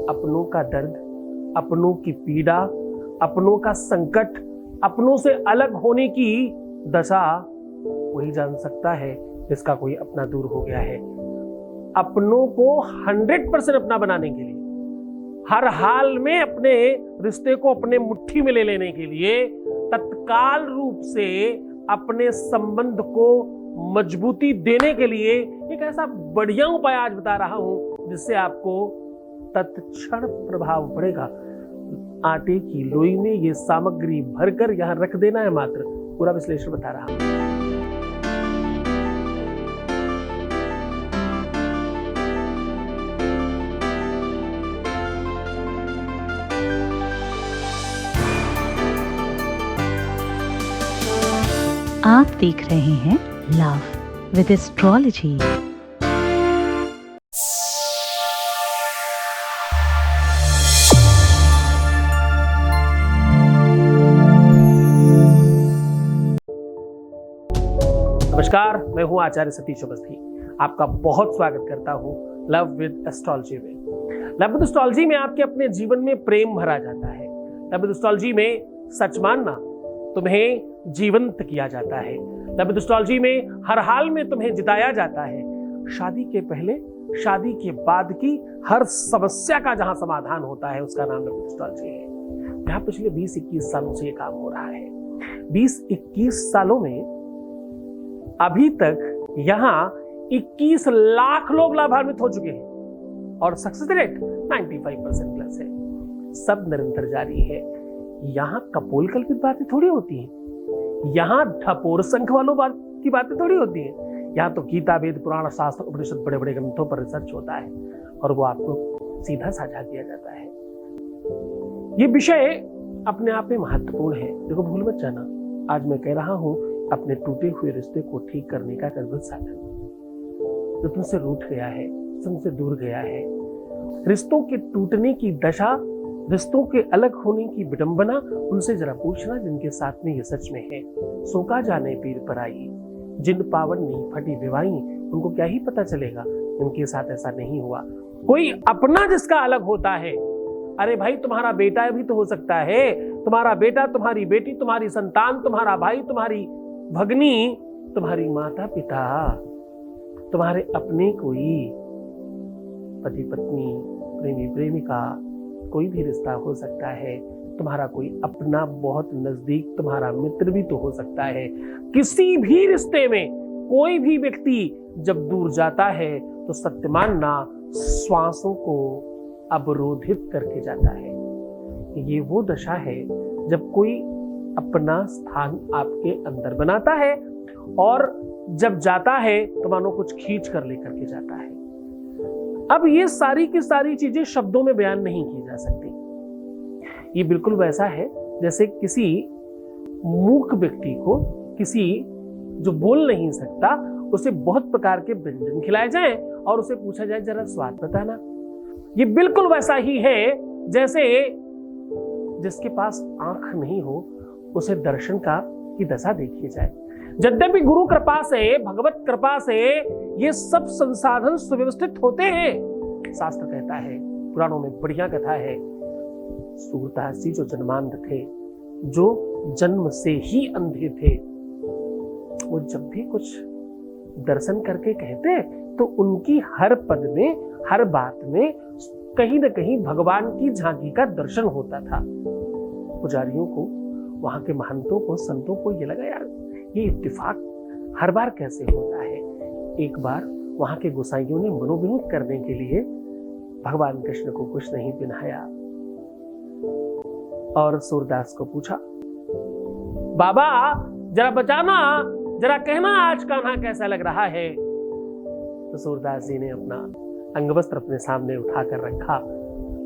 अपनों का दर्द, अपनों की पीड़ा, अपनों का संकट, अपनों से अलग होने की दशा वही जान सकता है जिसका कोई अपना दूर हो गया है। अपनों को 100% अपना बनाने के लिए, हर हाल में अपने रिश्ते को अपने मुट्ठी में ले लेने के लिए, तत्काल रूप से अपने संबंध को मजबूती देने के लिए एक ऐसा बढ़िया उपाय आज बता रहा हूं जिससे आपको तत्क्षण प्रभाव पड़ेगा। आटे की लोई में ये सामग्री भरकर यहां रख देना है, मात्र पूरा विश्लेषण बता रहा हूं। आप देख रहे हैं लव विद एस्ट्रोलॉजी। नमस्कार, मैं हूं आचार्य सतीश अवस्थी। आपका बहुत स्वागत करता हूं लव विद एस्ट्रोलॉजी में। लव विद एस्ट्रोलॉजी में आपके अपने जीवन में प्रेम भरा जाता है। लव विद एस्ट्रोलॉजी में सच मानना तुम्हें जीवंत किया जाता है। लव विद एस्ट्रोलॉजी में हर हाल में तुम्हें जिताया जाता है। शादी के पहले, शादी के बाद की हर समस्या का जहां समाधान होता है उसका नाम लव विद एस्ट्रोलॉजी है। यहाँ पिछले 20-21 सालों से ये काम हो रहा है। 20-21 सालों में अभी तक यहाँ 21 लाख लोग लाभान्वित हो चुके हैं और सक्सेस रेट 95% प्लस है। सब निरंतर जारी है। यहाँ कपोल कल्पित बातें थोड़ी होती हैं, यहाँ ठपोर संख वालों की बातें थोड़ी होती हैं। यहाँ तो गीता, वेद, पुराण, शास्त्र, उपनिषद, बड़े बड़े ग्रंथों पर रिसर्च होता है और वो आपको सीधा साझा किया जाता है। ये विषय अपने आप में महत्वपूर्ण है। देखो, भूल मत जाना, आज मैं कह रहा हूं अपने टूटे हुए रिश्ते को ठीक करने का एक अद्भुत साधन जो तुमसे रूठ गया है, तुमसे दूर गया है। रिश्तों के टूटने की दशा, रिश्तों के अलग होने की विडंबना उनसे जरा पूछना जिनके साथ में ये सच में है। सोका जाने पीर पराई, जिन पावन नहीं फटी विवाही, उनको क्या ही पता चलेगा उनके साथ ऐसा नहीं हुआ। कोई अपना जिसका अलग होता है, अरे भाई तुम्हारा बेटा भी तो हो सकता है, तुम्हारा बेटा, तुम्हारी बेटी, तुम्हारी संतान, तुम्हारा भाई, तुम्हारी भगनी, तुम्हारी माता पिता, तुम्हारे अपने कोई पति पत्नी, प्रेमी प्रेमिका, कोई भी रिश्ता हो सकता है। तुम्हारा कोई अपना बहुत नजदीक तुम्हारा मित्र भी तो हो सकता है। किसी भी रिश्ते में कोई भी व्यक्ति जब दूर जाता है तो सत्य मानना श्वासों को अवरोधित करके जाता है। ये वो दशा है जब कोई अपना स्थान आपके अंदर बनाता है और जब जाता है तो मानो कुछ खींच कर लेकर के जाता है। अब ये सारी की सारी चीजें शब्दों में बयान नहीं की जा सकती। ये बिल्कुल वैसा है जैसे किसी मूक व्यक्ति को, किसी जो बोल नहीं सकता, उसे बहुत प्रकार के व्यंजन खिलाए जाएं और उसे पूछा जाए जरा स्वाद बताना। ये बिल्कुल वैसा ही है जैसे जिसके पास आंख नहीं हो उसे दर्शन की दशा देखी जाए। यद्यपि गुरु कृपा से, भगवत कृपा से ये सब संसाधन सुव्यवस्थित होते हैं। शास्त्र कहता है, पुराणों में बढ़िया कथा है, सूरदास जी जो जन्मांध थे, जो जन्म से ही अंधे थे, वो जब भी कुछ दर्शन करके कहते तो उनकी हर पद में, हर बात में कहीं न कहीं भगवान की झांकी का दर्शन होता था। पुजारियों को, वहां के महंतों को, संतों को ये लगा यार ये इत्तेफाक हर बार कैसे होता है। एक बार वहां के गोसाइयों ने मनोविनोद करने के लिए भगवान कृष्ण को कुछ नहीं पहनाया और सूरदास को पूछा, बाबा जरा बचाना, जरा कहना आज कान्हा कैसा लग रहा है। तो सूरदास जी ने अपना अंगवस्त्र अपने सामने उठाकर रखा,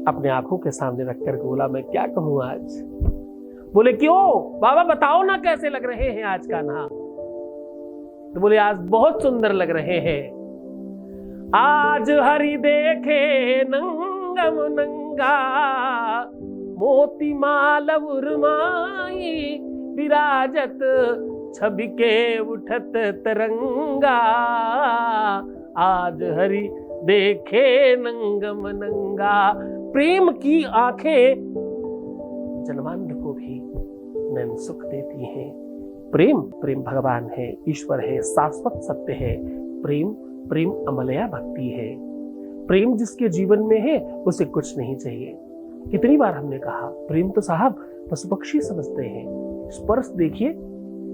अपने आंखों के सामने रखकर बोला, मैं क्या कहूं आज। बोले क्यों बाबा, बताओ ना कैसे लग रहे हैं आज कान्हा। तो बोले आज बहुत सुंदर लग रहे हैं। आज हरि देखे नंगम नंगा, मोती माल उर्माई, विराजत छवि के उठत तरंगा। आज हरि देखे नंगम नंगा, प्रेम की आंखें जन्मांध को भी नैन सुख देती हैं। प्रेम प्रेम भगवान है, ईश्वर है, शाश्वत सत्य है। प्रेम प्रेम अमलया भक्ति है। प्रेम जिसके जीवन में है उसे कुछ नहीं चाहिए। कितनी बार हमने कहा प्रेम तो साहब पशु पक्षी समझते हैं। स्पर्श देखिए,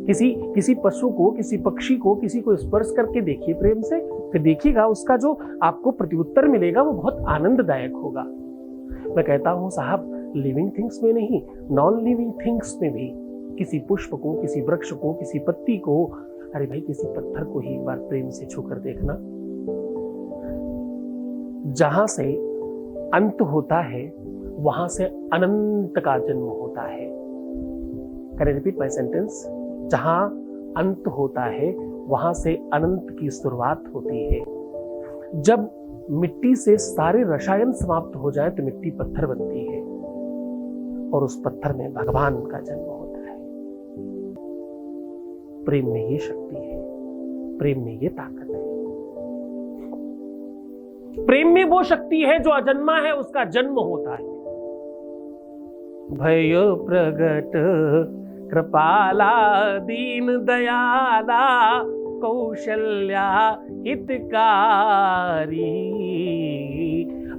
किसी पशु को, किसी पक्षी को, किसी को स्पर्श करके देखिए प्रेम से, फिर देखिएगा उसका जो आपको प्रत्युत्तर मिलेगा वो बहुत आनंददायक होगा। मैं कहता हूं साहब, लिविंग थिंग्स में नहीं, नॉन लिविंग थिंग्स में भी किसी पुष्प को, किसी वृक्ष को, किसी पत्ती को, अरे भाई किसी पत्थर को ही एक बार प्रेम से छूकर देखना। जहां से अंत होता है वहां से अनंत का जन्म होता है। Can I repeat my sentence? जहां अंत होता है वहां से अनंत की शुरुआत होती है। जब मिट्टी से सारे रसायन समाप्त हो जाए तो मिट्टी पत्थर बनती है और उस पत्थर में भगवान का जन्म होता है। प्रेम में ये शक्ति है, प्रेम में ये ताकत है। प्रेम में वो शक्ति है जो अजन्मा है, उसका जन्म होता है। भयो प्रगट कृपाला दीन दयाला कौशल्या हितकारी।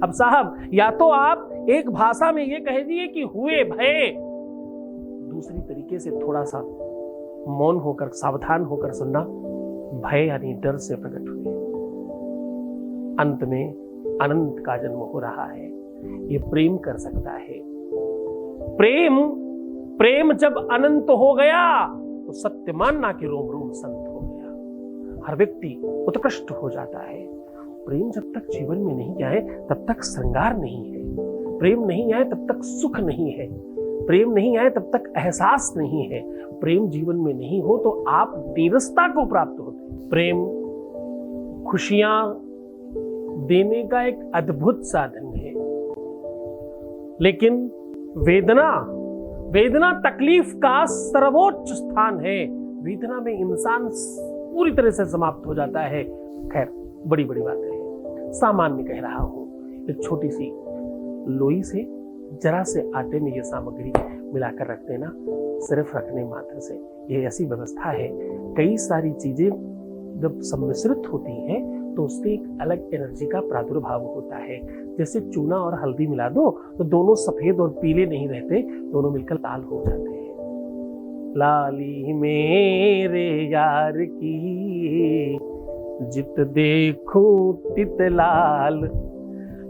अब साहब, या तो आप एक भाषा में ये कह दिए कि हुए भय, दूसरी तरीके से थोड़ा सा मौन होकर, सावधान होकर सुनना। भय यानी डर से प्रकट हुए। अंत में अनंत का जन्म हो रहा है। ये प्रेम कर सकता है। प्रेम जब अनंत हो गया तो सत्य मानना कि रोम रोम संत हो गया। हर व्यक्ति उत्कृष्ट हो जाता है। प्रेम जब तक जीवन में नहीं आए तब तक श्रृंगार नहीं है। प्रेम नहीं आए तब तक सुख नहीं है। प्रेम नहीं आए तब तक एहसास नहीं है। प्रेम जीवन में नहीं हो तो आप नीरसता को प्राप्त होते हैं। प्रेम खुशियां देने का एक अद्भुत साधन है, लेकिन वेदना तकलीफ का सर्वोच्च स्थान है। वेदना में इंसान पूरी तरह से समाप्त हो जाता है। खैर, बड़ी बड़ी बातें हैं, सामान्य कह रहा हूं। एक छोटी सी लोई से जरा से आटे में ये सामग्री मिलाकर रख देना, सिर्फ रखने मात्र से। ये ऐसी व्यवस्था है, कई सारी चीजें जब सम्मिश्रित होती हैं तो उससे एक अलग एनर्जी का प्रादुर्भाव होता है। जैसे चूना और हल्दी मिला दो तो दोनों सफेद और पीले नहीं रहते, दोनों मिलकर लाल हो जाते हैं। लाली मेरे यार की जित देखूं तित लाल,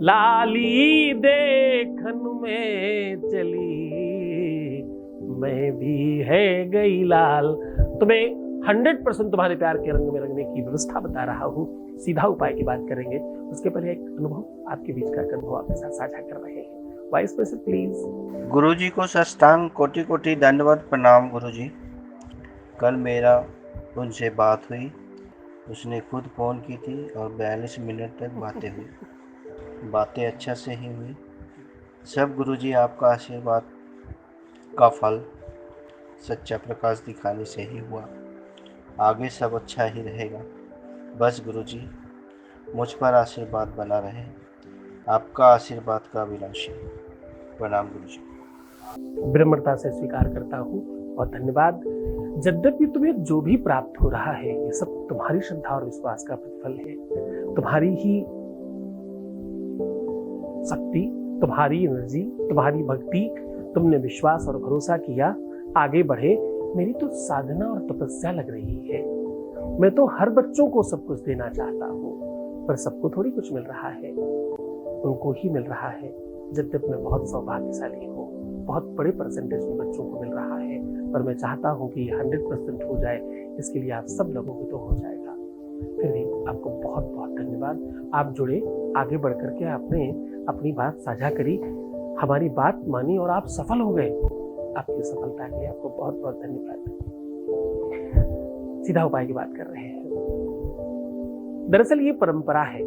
लाली देखन में चली मैं भी है गई लाल। तो मैं 100% तुम्हारे प्यार के रंग में रंगने की व्यवस्था बता रहा हूं। सीधा उपाय की बात करेंगे, उसके पहले एक अनुभव आपके बीच का अनुभव आपके साथ साझा कर रहे हैं। Vice president please. गुरुजी को साष्टांग कोटि कोटि दंडवत प्रणाम। गुरुजी, कल मेरा उनसे बात हुई, उसने खुद फ़ोन की थी और 42 मिनट तक बातें हुई। बातें अच्छा से ही हुई। सब गुरुजी आपका आशीर्वाद का फल सच्चा प्रकाश दिखाने से ही हुआ। आगे सब अच्छा ही रहेगा। बस गुरुजी, मुझ पर आशीर्वाद बना रहे। आपका आशीर्वाद का अभिलाषी। प्रणाम गुरुजी। विनम्रता से स्वीकार करता हूँ और धन्यवाद। यद्यपि तुम्हें जो भी प्राप्त हो रहा है ये सब तुम्हारी श्रद्धा और विश्वास का प्रतिफल है। तुम्हारी ही शक्ति, तुम्हारी एनर्जी, तुम्हारी भक्ति, तुमने विश्वास और भरोसा किया, आगे बढ़े। मेरी तो साधना और तपस्या लग रही है। मैं तो हर बच्चों को सब कुछ देना चाहता हूँ, पर सबको थोड़ी कुछ मिल रहा है, उनको ही मिल रहा है। यद्यपि मैं बहुत सौभाग्यशाली हूँ, बहुत बड़े परसेंटेज में बच्चों को मिल रहा है, पर मैं चाहता हूँ कि 100% हो जाए। इसके लिए आप सब लोगों को तो हो जाएगा। फिर भी आपको बहुत बहुत धन्यवाद। आप जुड़े, आगे बढ़ करके आपने अपनी बात साझा करी, हमारी बात मानी और आप सफल हो गए। आपकी सफलता के लिए आपको बहुत बहुत धन्यवाद। सीधा उपाय की बात कर रहे हैं। दरअसल ये परंपरा है,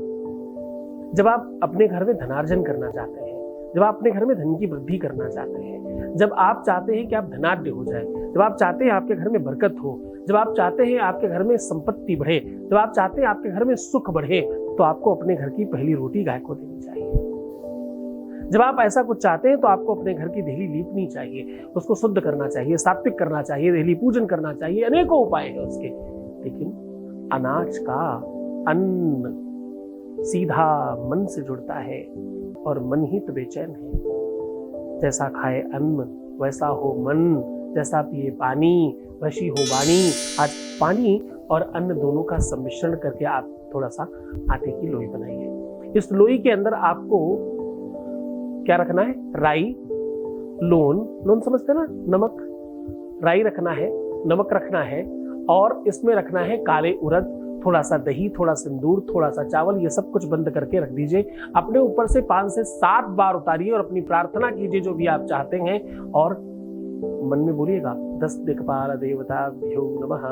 जब आप अपने घर में धनार्जन करना चाहते हैं, जब आप अपने घर में धन की वृद्धि करना चाहते हैं, जब आप चाहते हैं कि आप धनाढ्य हो जाए, जब आप चाहते हैं आपके घर में बरकत हो, जब आप चाहते हैं आपके घर में संपत्ति बढ़े, जब आप चाहते हैं आपके घर में सुख बढ़े, तो आपको अपने घर की पहली रोटी गाय को देनी चाहिए। जब आप ऐसा कुछ चाहते हैं तो आपको अपने घर की देहली लीपनी चाहिए, उसको शुद्ध करना चाहिए, सात्विक करना चाहिए, देहली पूजन करना चाहिए, अनेकों उपाय हैं उसके। लेकिन अनाज का अन्न सीधा मन से जुड़ता है और मन ही तो बेचैन है। जैसा खाए अन्न वैसा हो मन, जैसा पिए पानी वैसी हो वाणी। आज पानी और अन्न दोनों का सम्मिश्रण करके आप थोड़ा सा आटे की लोई बनाइए। इस लोई के अंदर आपको क्या रखना है? राई, लोन समझते ना, नमक। राई रखना है, नमक रखना है, और इसमें रखना है काले उड़द, थोड़ा सा दही, थोड़ा सिंदूर, थोड़ा सा चावल। ये सब कुछ बंद करके रख दीजिए। अपने ऊपर से 5 से 7 बार उतारिए और अपनी प्रार्थना कीजिए जो भी आप चाहते हैं, और मन में बोलिएगा 10 दिक्पाल देवताभ्यो नमः।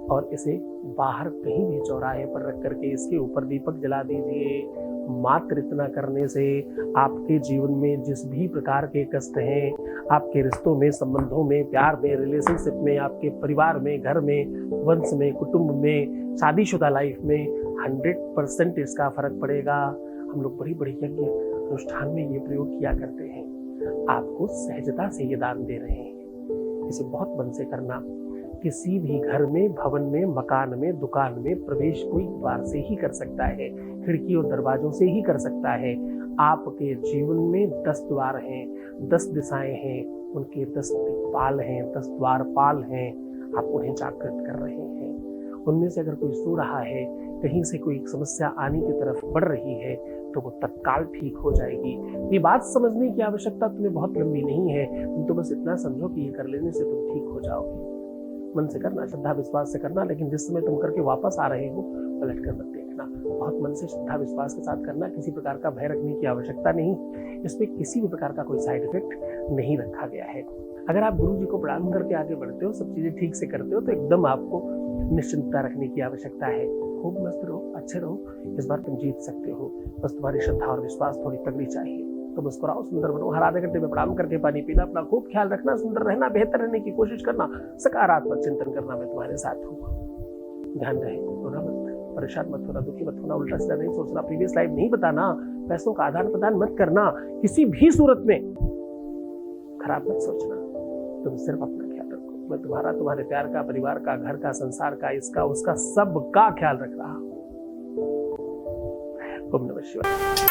और इसे बाहर कहीं भी चौराहे पर रख करके इसके ऊपर दीपक जला दीजिए। मात्र इतना करने से आपके जीवन में जिस भी प्रकार के कष्ट हैं, आपके रिश्तों में, संबंधों में, प्यार में, रिलेशनशिप में, आपके परिवार में, घर में, वंश में, कुटुंब में, शादीशुदा लाइफ में 100% इसका फर्क पड़ेगा। हम लोग बड़ी बड़ी यज्ञ अनुष्ठान में ये प्रयोग किया करते हैं। आपको सहजता से ये दान दे रहे हैं। इसे बहुत मन से करना। किसी भी घर में, भवन में, मकान में, दुकान में प्रवेश कोई द्वार से ही कर सकता है, खिड़की और दरवाजों से ही कर सकता है। आपके जीवन में 10 द्वार हैं, 10 दिशाएं हैं, उनके 10 दिक्पाल हैं, 10 द्वारपाल हैं। आप उन्हें जागृत कर रहे हैं। उनमें से अगर कोई सो रहा है, कहीं से कोई समस्या आने की तरफ बढ़ रही है, तो वो तत्काल ठीक हो जाएगी। ये बात समझने की आवश्यकता तुम्हें बहुत लंबी नहीं है। तुम तो बस इतना समझो कि ये कर लेने से तुम ठीक हो जाओगे। मन से करना, श्रद्धा विश्वास से करना, लेकिन जिस समय तुम करके वापस आ रहे हो पलट कर मत देखना। बहुत मन से श्रद्धा विश्वास के साथ करना। किसी प्रकार का भय रखने की आवश्यकता नहीं। इसमें किसी भी प्रकार का कोई साइड इफेक्ट नहीं रखा गया है। अगर आप गुरु जी को प्रणाम करके आगे बढ़ते हो, सब चीजें ठीक से करते हो, तो एकदम आपको निश्चिंतता रखने की आवश्यकता है। खूब मस्त रहो, अच्छे रहो। इस बार तुम जीत सकते हो। बस तुम्हारी श्रद्धा और विश्वास थोड़ी तगड़ी चाहिए। तो मुस्कुराओ, सुंदर बनो। हर आधे घंटे में प्रणाम करके पानी पीना, अपना खूब ख्याल रखना, सुंदर रहना, बेहतर रहने की कोशिश करना, सकारात्मक चिंतन करना। मैं तुम्हारे साथ हूँ। ध्यान रहे, रोना मत, परेशान मत होना, दुखी मत होना, उल्टा सीधा नहीं सोचना, प्रीवियस लाइफ नहीं बताना, पैसों का आदान प्रदान मत करना, किसी भी सूरत में खराब मत सोचना। तुम सिर्फ अपना ख्याल रखो। मैं तुम्हारा, तुम्हारे प्यार का, परिवार का, घर का, संसार का, इसका उसका सबका ख्याल रख रहा हूं। ओम नमः शिवाय।